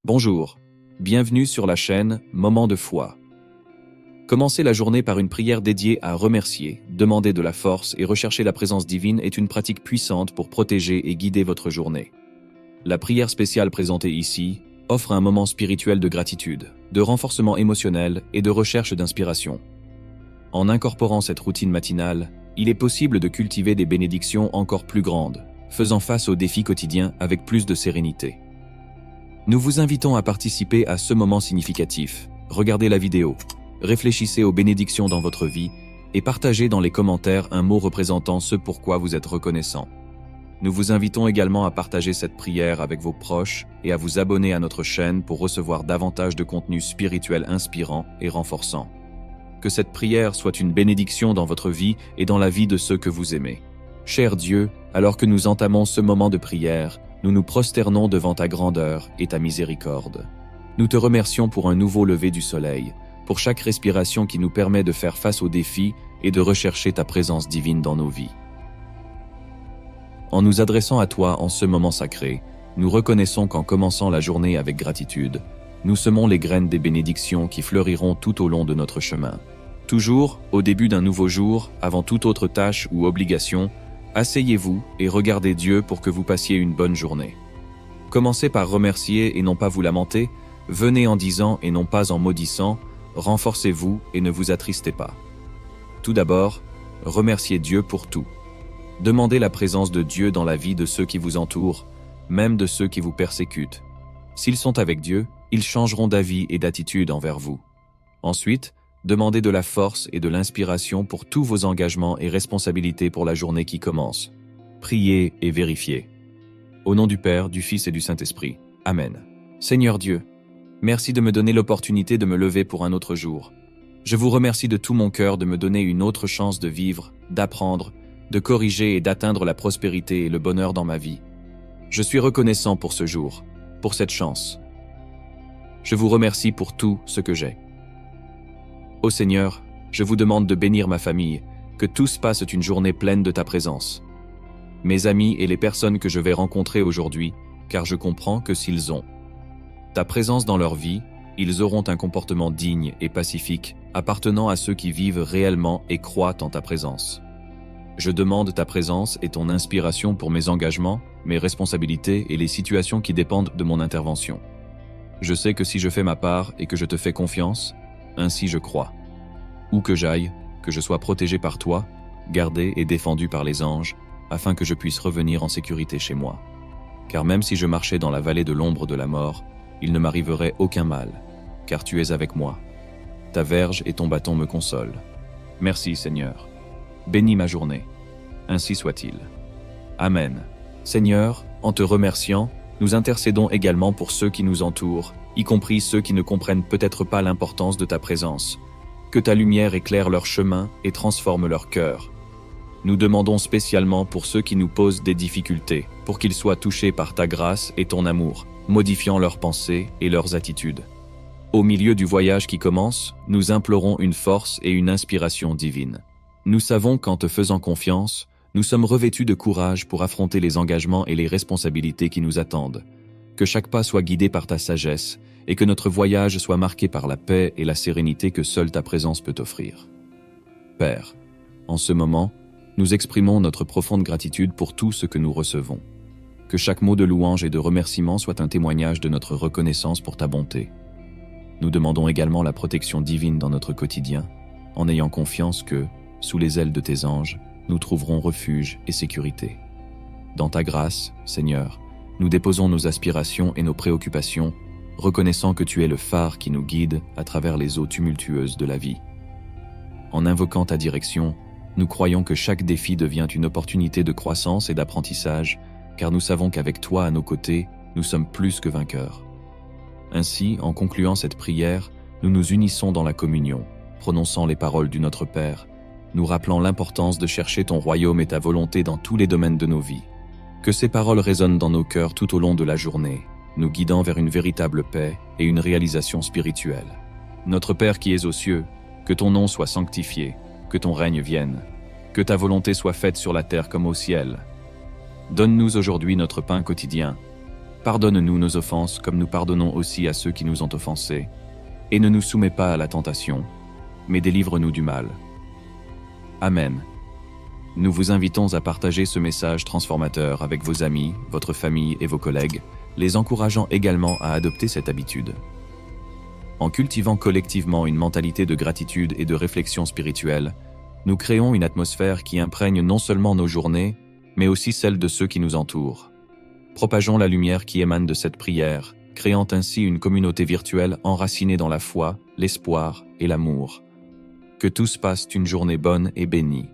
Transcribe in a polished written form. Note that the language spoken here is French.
Bonjour, bienvenue sur la chaîne Moment de foi. Commencer la journée par une prière dédiée à remercier, demander de la force et rechercher la présence divine est une pratique puissante pour protéger et guider votre journée. La prière spéciale présentée ici offre un moment spirituel de gratitude, de renforcement émotionnel et de recherche d'inspiration. En incorporant cette routine matinale, il est possible de cultiver des bénédictions encore plus grandes, faisant face aux défis quotidiens avec plus de sérénité. Nous vous invitons à participer à ce moment significatif. Regardez la vidéo, réfléchissez aux bénédictions dans votre vie et partagez dans les commentaires un mot représentant ce pourquoi vous êtes reconnaissant. Nous vous invitons également à partager cette prière avec vos proches et à vous abonner à notre chaîne pour recevoir davantage de contenu spirituel inspirant et renforçant. Que cette prière soit une bénédiction dans votre vie et dans la vie de ceux que vous aimez. Cher Dieu, alors que nous entamons ce moment de prière, nous nous prosternons devant ta grandeur et ta miséricorde. Nous te remercions pour un nouveau lever du soleil, pour chaque respiration qui nous permet de faire face aux défis et de rechercher ta présence divine dans nos vies. En nous adressant à toi en ce moment sacré, nous reconnaissons qu'en commençant la journée avec gratitude, nous semons les graines des bénédictions qui fleuriront tout au long de notre chemin. Toujours, au début d'un nouveau jour, avant toute autre tâche ou obligation, asseyez-vous et regardez Dieu pour que vous passiez une bonne journée. Commencez par remercier et non pas vous lamenter, venez en disant et non pas en maudissant, renforcez-vous et ne vous attristez pas. Tout d'abord, remerciez Dieu pour tout. Demandez la présence de Dieu dans la vie de ceux qui vous entourent, même de ceux qui vous persécutent. S'ils sont avec Dieu, ils changeront d'avis et d'attitude envers vous. Ensuite, demandez de la force et de l'inspiration pour tous vos engagements et responsabilités pour la journée qui commence. Priez et vérifiez. Au nom du Père, du Fils et du Saint-Esprit. Amen. Seigneur Dieu, merci de me donner l'opportunité de me lever pour un autre jour. Je vous remercie de tout mon cœur de me donner une autre chance de vivre, d'apprendre, de corriger et d'atteindre la prospérité et le bonheur dans ma vie. Je suis reconnaissant pour ce jour, pour cette chance. Je vous remercie pour tout ce que j'ai. Ô Seigneur, je vous demande de bénir ma famille, que tous passent une journée pleine de ta présence. Mes amis et les personnes que je vais rencontrer aujourd'hui, car je comprends que s'ils ont ta présence dans leur vie, ils auront un comportement digne et pacifique, appartenant à ceux qui vivent réellement et croient en ta présence. Je demande ta présence et ton inspiration pour mes engagements, mes responsabilités et les situations qui dépendent de mon intervention. Je sais que si je fais ma part et que je te fais confiance, ainsi je crois. Où que j'aille, que je sois protégé par toi, gardé et défendu par les anges, afin que je puisse revenir en sécurité chez moi. Car même si je marchais dans la vallée de l'ombre de la mort, il ne m'arriverait aucun mal, car tu es avec moi. Ta verge et ton bâton me consolent. Merci Seigneur. Bénis ma journée. Ainsi soit-il. Amen. Seigneur, en te remerciant, nous intercédons également pour ceux qui nous entourent, y compris ceux qui ne comprennent peut-être pas l'importance de ta présence. Que ta lumière éclaire leur chemin et transforme leur cœur. Nous demandons spécialement pour ceux qui nous posent des difficultés, pour qu'ils soient touchés par ta grâce et ton amour, modifiant leurs pensées et leurs attitudes. Au milieu du voyage qui commence, nous implorons une force et une inspiration divine. Nous savons qu'en te faisant confiance, nous sommes revêtus de courage pour affronter les engagements et les responsabilités qui nous attendent. Que chaque pas soit guidé par ta sagesse et que notre voyage soit marqué par la paix et la sérénité que seule ta présence peut offrir. Père, en ce moment, nous exprimons notre profonde gratitude pour tout ce que nous recevons. Que chaque mot de louange et de remerciement soit un témoignage de notre reconnaissance pour ta bonté. Nous demandons également la protection divine dans notre quotidien, en ayant confiance que, sous les ailes de tes anges, nous trouverons refuge et sécurité. Dans ta grâce, Seigneur, nous déposons nos aspirations et nos préoccupations, reconnaissant que tu es le phare qui nous guide à travers les eaux tumultueuses de la vie. En invoquant ta direction, nous croyons que chaque défi devient une opportunité de croissance et d'apprentissage, car nous savons qu'avec toi à nos côtés, nous sommes plus que vainqueurs. Ainsi, en concluant cette prière, nous nous unissons dans la communion, prononçant les paroles du Notre Père, nous rappelant l'importance de chercher ton royaume et ta volonté dans tous les domaines de nos vies. Que ces paroles résonnent dans nos cœurs tout au long de la journée, nous guidant vers une véritable paix et une réalisation spirituelle. Notre Père qui es aux cieux, que ton nom soit sanctifié, que ton règne vienne, que ta volonté soit faite sur la terre comme au ciel. Donne-nous aujourd'hui notre pain quotidien. pardonne-nous nos offenses comme nous pardonnons aussi à ceux qui nous ont offensés. Et ne nous soumets pas à la tentation, mais délivre-nous du mal. Amen. Nous vous invitons à partager ce message transformateur avec vos amis, votre famille et vos collègues, les encourageant également à adopter cette habitude. En cultivant collectivement une mentalité de gratitude et de réflexion spirituelle, nous créons une atmosphère qui imprègne non seulement nos journées, mais aussi celle de ceux qui nous entourent. Propageons la lumière qui émane de cette prière, créant ainsi une communauté virtuelle enracinée dans la foi, l'espoir et l'amour. Que tous passent une journée bonne et bénie.